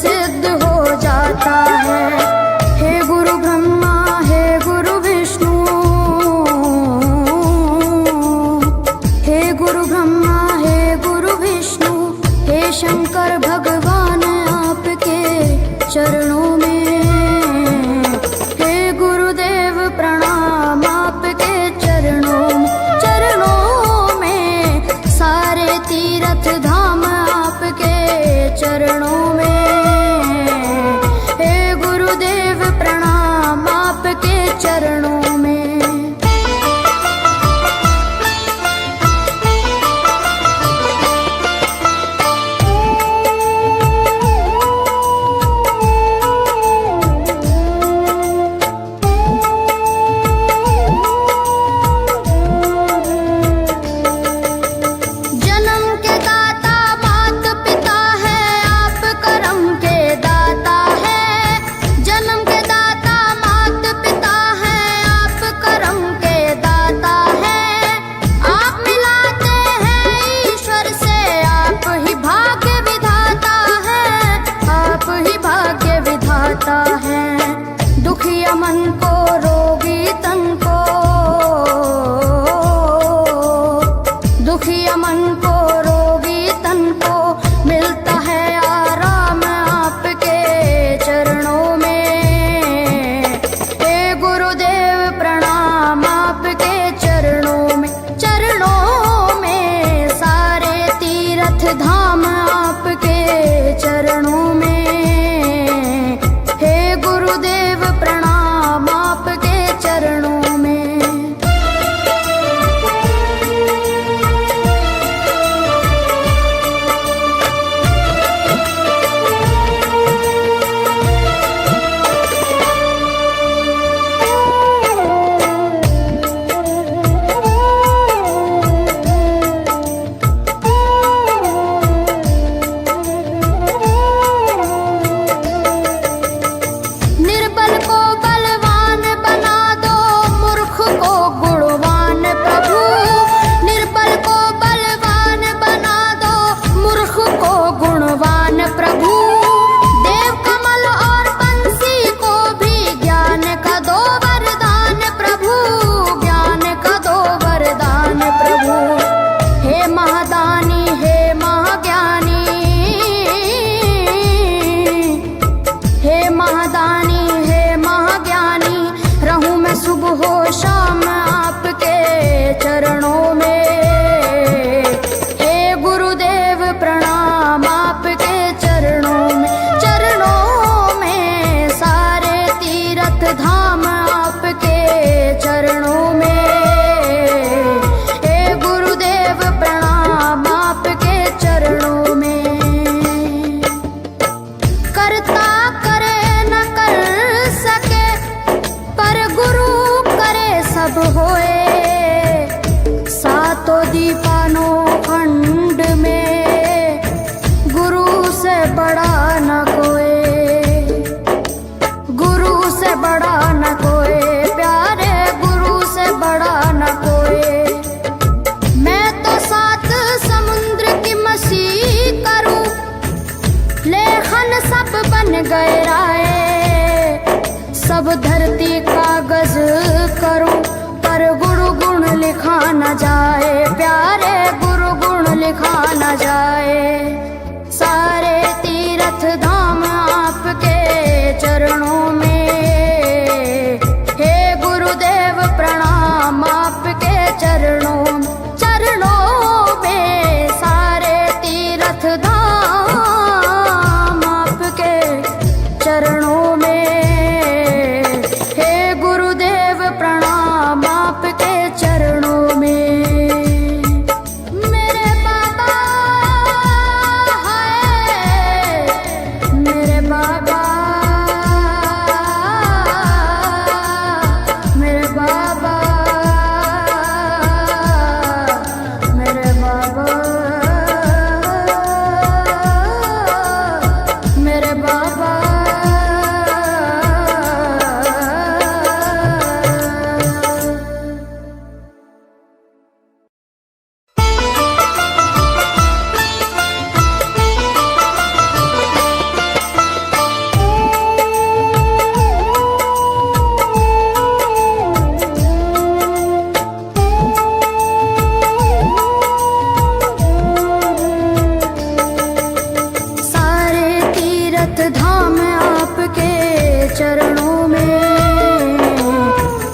सिद्ध हो जाता है। हे गुरु ब्रह्मा, हे गुरु विष्णु, हे गुरु ब्रह्मा, हे गुरु विष्णु, हे शंकर भगवान आपके चरणों में। हे गुरुदेव प्रणाम आपके चरणों में, सारे तीर्थ धाम आपके चरणों में। हे गुरुदेव प्रणाम आपके चरणों में। दुखिया मन को, रोगी तन को, दुखिया मन को, रोगी तन को मिलता है आराम आपके चरणों में। हे गुरुदेव प्रणाम आपके चरणों में, सारे तीर्थ धाम आपके चरणों में। गुरुदेव प्रणाम आपके चरणों में। सुबह हो शाम आपके चरणों में। हे गुरुदेव प्रणाम आपके चरणों में, सारे तीर्थ धाम आपके चरणों में। हे गुरुदेव प्रणाम आपके चरणों में। करता करे न कर सके, पर गुरु करे सब होए। सातों दीपानों खंड में गुरु से बड़ा न कोई, गुरु से बड़ा न कोई, प्यारे गुरु से बड़ा न कोई। मैं तो 7 समुद्र की मछली करूं, लेखन सब बन गए राय। सब धरती कागज करूं, पर गुरु गुण लिखा न जाए, प्यारे गुरु गुण लिखा न जाए। सारे तीर्थ धाम आपके चरणों में। हे गुरुदेव प्रणाम आपके चरणों में, सारे तीर्थ धाम आपके चरणों में। हे गुरुदेव प्रणाम आपके चरणों में। मेरे बाबा धाम आपके चरणों में।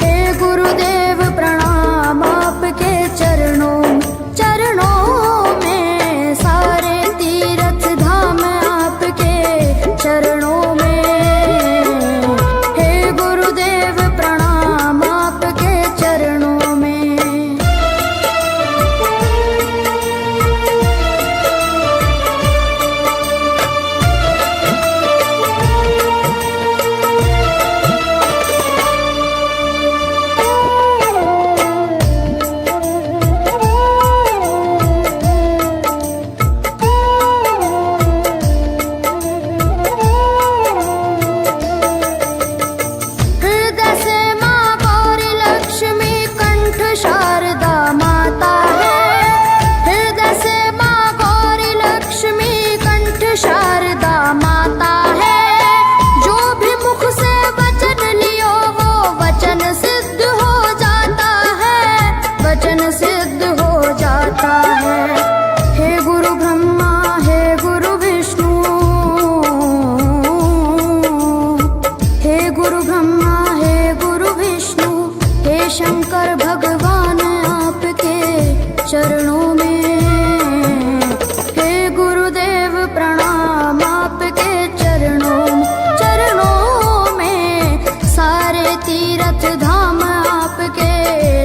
हे गुरुदेव प्रणाम आपके चरणों में, सारे तीर्थ धाम आपके चरणों में। हे गुरुदेव प्रणाम आपके चरणों में। हृदय से माँ गौरी लक्ष्मी कंठ शारदा माता है। हृदय से माँ गौरी लक्ष्मी कंठ शारदा माता है। जो भी मुख से वचन लियो वो वचन सिद्ध हो जाता है, वचन सिद्ध हो जाता है। हे गुरु ब्रह्मा हे गुरु विष्णु, हे गुरु ब्रह्मा हे गुरु विष्णु, हे शंकर भगवान आपके चरणों में। हे गुरुदेव प्रणाम आपके चरणों में, सारे तीर्थ धाम आपके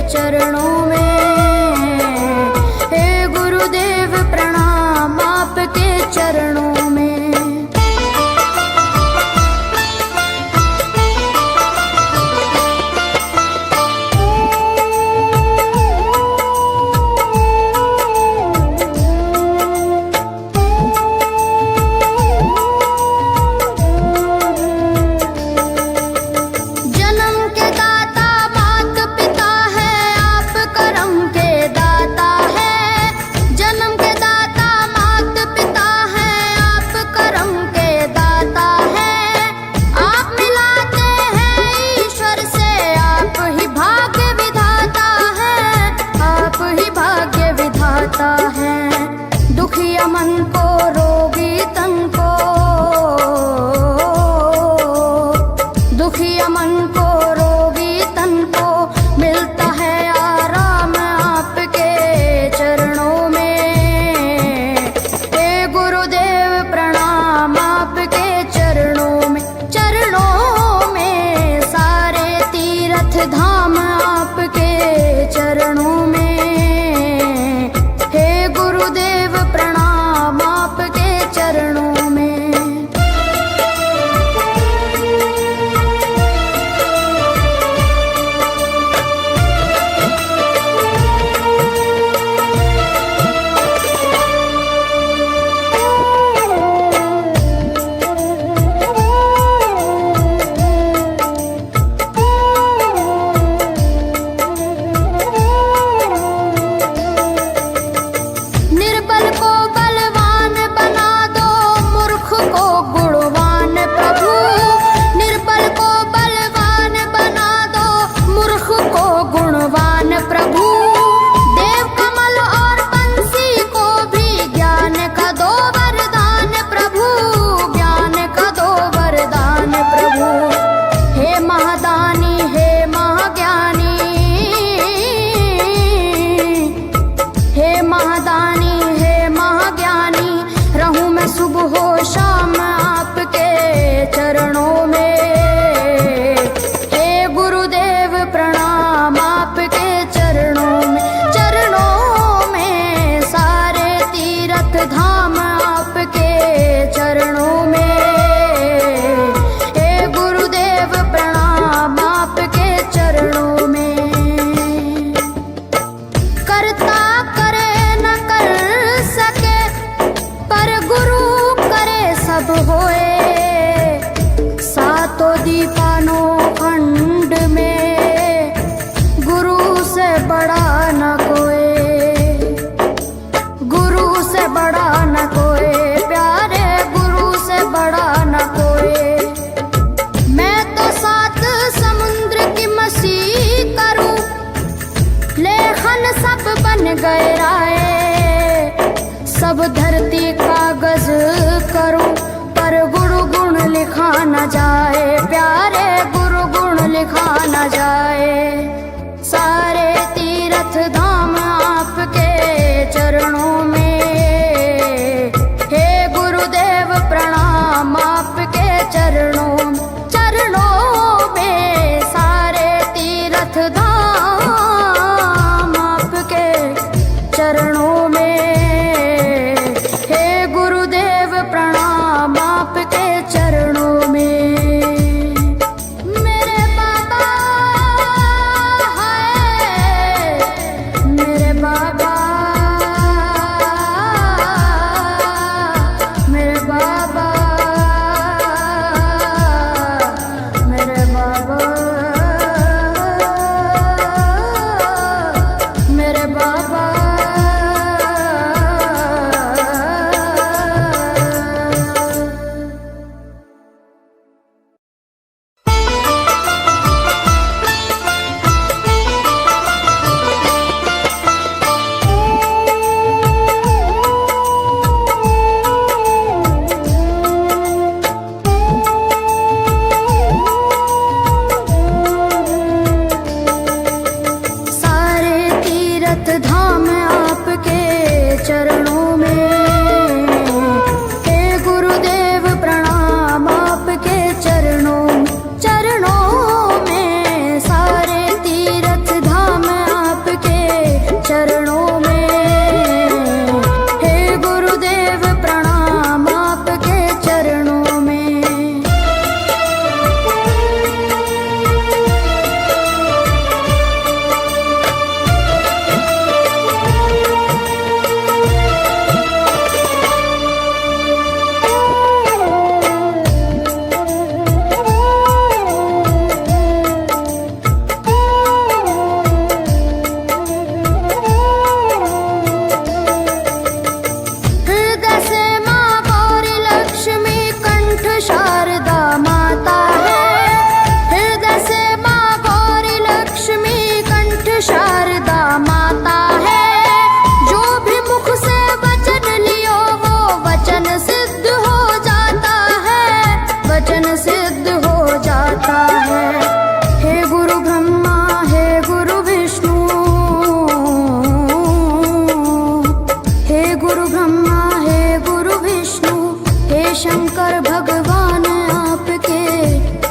चरणों में। हे गुरुदेव प्रणाम आपके चरणों में। जन्म के दाता मात पिता है, आप करम के दाता है। जन्म के दाता मात पिता है, आप करम के दाता है। आप मिलाते हैं ईश्वर से, आप ही भाग्य विधाता है, आप ही भाग्य विधाता है। दुखिया मन को रोगी तन को, दुखिया मन को रोगी तन को मिलता है आराम आपके चरणों में। हे गुरुदेव प्रणाम आपके चरणों में, सारे तीर्थ धाम आपके चरणों में। हे गुरुदेव प्रणाम आपके चरणों में। निर्बल को बलवान बना दो, मूर्ख को गुणवान प्रभु। निर्बल को बलवान बना दो, मूर्ख को गुणवान प्रभु। देव कमल और बंसी को भी ज्ञान का दो वरदान प्रभु, ज्ञान का दो वरदान प्रभु। हे महादानी हे महाज्ञानी, हे महादानी हे महाज्ञानी, रहूं मैं सुबह हो शाम आपके चरणों में। हे गुरुदेव प्रणाम आपके चरणों में, सारे तीर्थ धाम आपके चरणों में। हे गुरुदेव प्रणाम आपके चरणों में। करता करे न कर सके, पर गुरु करे सब होए।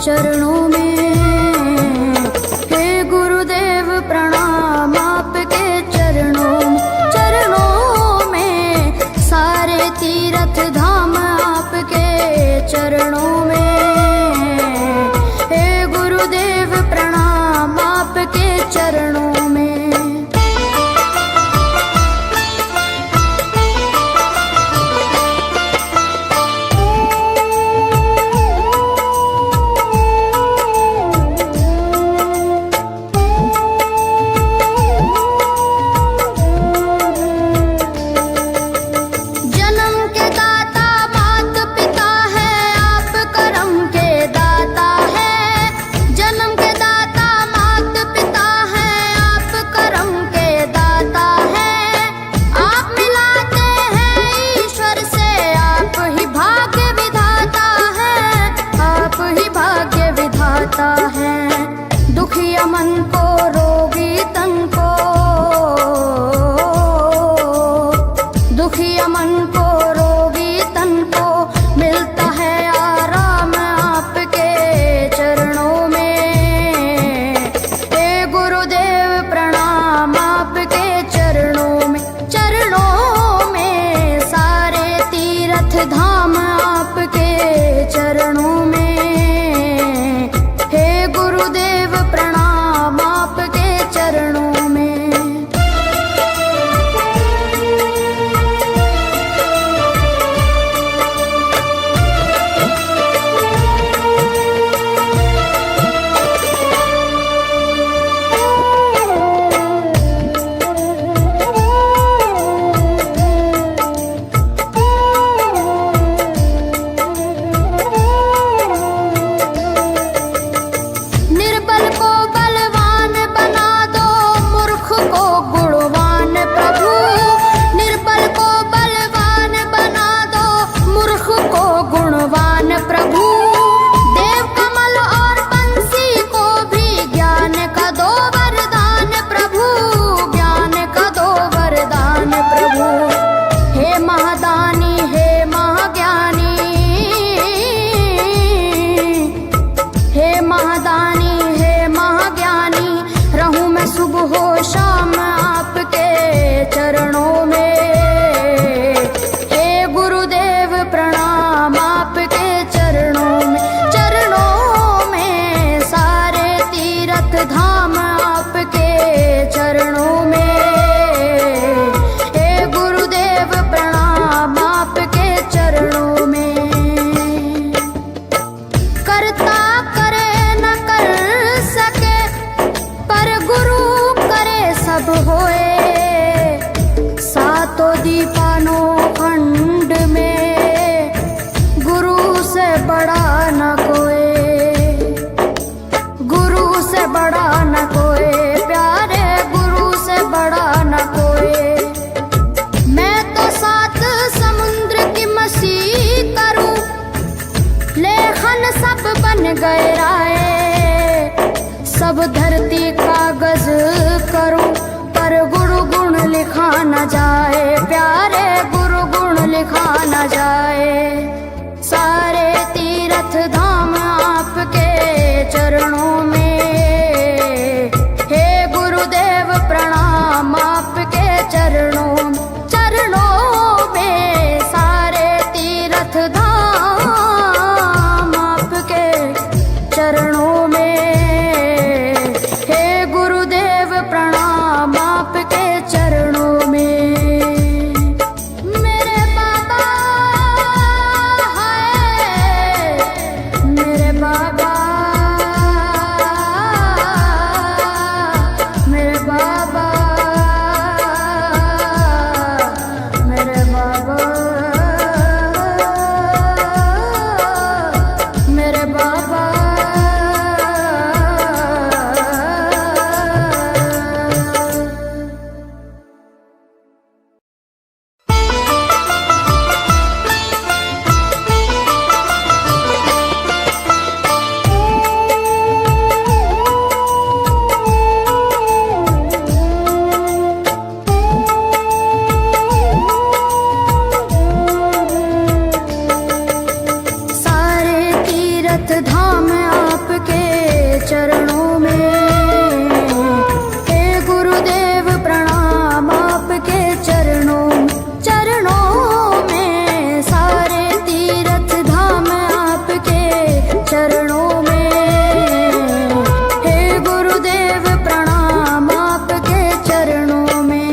चरणों में। हे गुरुदेव प्रणाम आपके चरणों में, सारे तीर्थ धाम आपके चरणों में। हे गुरुदेव प्रणाम आपके चरणों में। दुखिया मन को रोगी तन को, दुखिया मन को रोगी तन को मिलता है आराम आपके चरणों में। हे गुरुदेव प्रणाम आपके चरणों में, चरणों में सारे तीर्थ धाम आपके चरणों में। प्रणाम आपके चरणों में। निर्बल को बलवान बना दो, मूर्ख को गुणवान प्रभु। निर्बल को बलवान बना दो, मूर्ख को गुणवान प्रभु। देव कमल और बंसी को भी ज्ञान का दो वरदान प्रभु, ज्ञान का दो वरदान प्रभु। हे महादानी हे महाज्ञानी, हे महादानी हे महाज्ञानी, रहूं मैं सुबह हो शाम आपके चरणों में। हे गुरुदेव प्रणाम आपके चरणों में, चरणों में सारे तीर्थ धाम आपके चरणों में। हे गुरुदेव प्रणाम आपके चरणों में। करता करे न कर सके, पर गुरु करे सब होए। सातों दीपानों खंड में गुरु से बड़ा न कोई, गुरु से बड़ा न कोई, प्यारे गुरु से बड़ा न कोई। मैं तो सात समुद्र की मसीह करूं, लेखन सब बन गए राय। सब धरती कागज करूं, पर गुरु गुण लिखा न जाए, प्यारे गुरु गुण लिखा न जाए। सारे तीर्थ धाम आपके चरणों में। हे गुरुदेव प्रणाम आपके चरणों में, चरणों में सारे तीर्थ धाम आपके चरणों में। हे गुरुदेव प्रणाम आपके चरणों में। मेरे बाबा है, मेरे बाबा, मेरे बाबा, मेरे बाबा, मेरे बाबा। सारे तीर्थ धाम आप चरणों में। हे गुरुदेव प्रणाम आपके चरणों में, सारे तीर्थ धाम आपके चरणों में। हे गुरुदेव प्रणाम आपके चरणों में।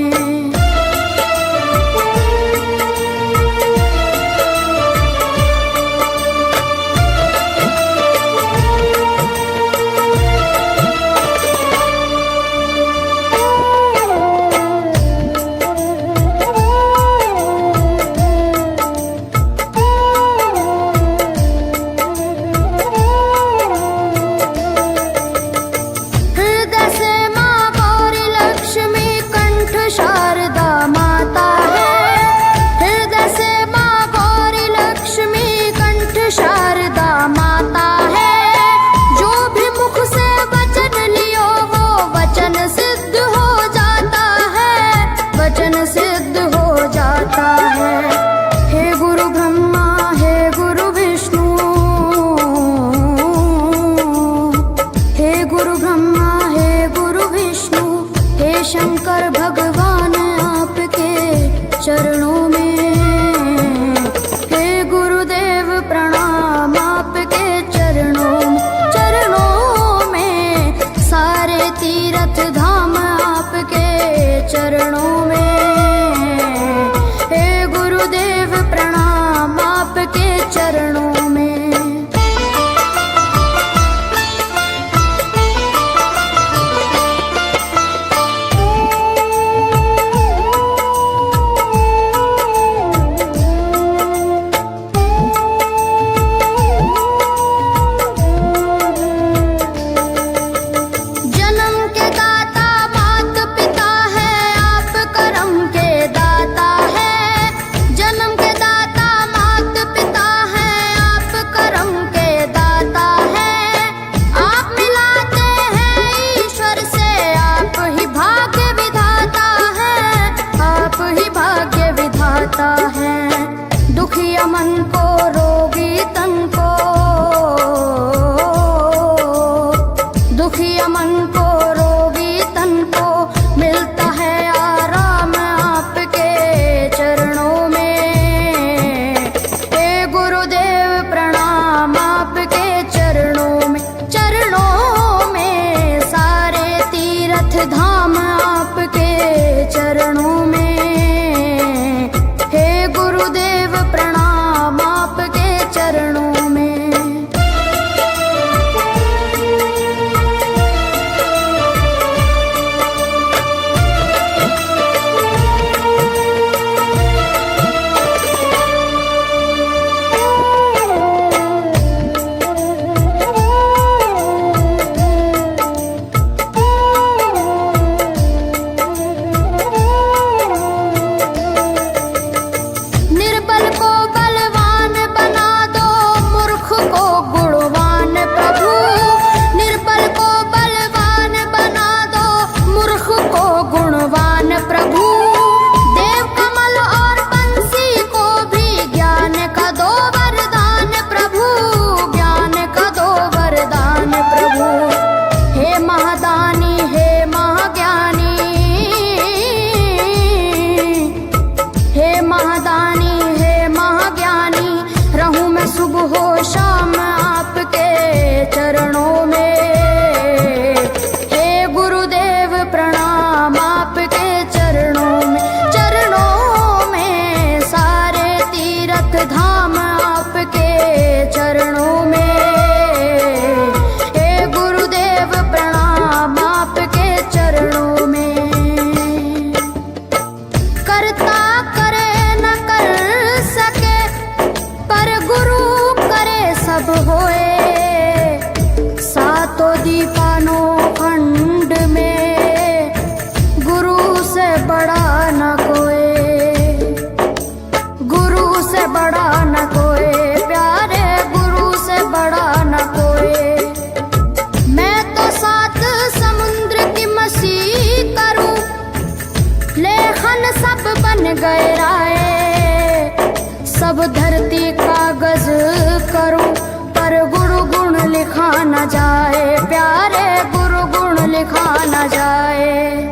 लिखा न जाए, प्यारे गुरु गुण लिखा न जाए।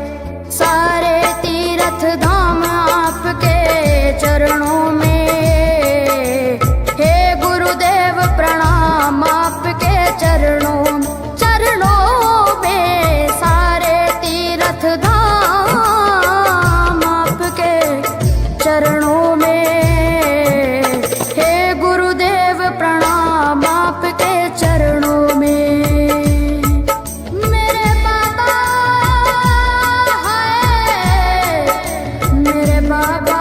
सारे तीर्थ धाम आपके चरणों में, हे गुरुदेव प्रणाम आपके चरणों में। सारे तीर्थ धाम आपके चरणों में, हे गुरुदेव प्रणाम आपके चरणों में। मेरे बाबा हाय, मेरे बाबा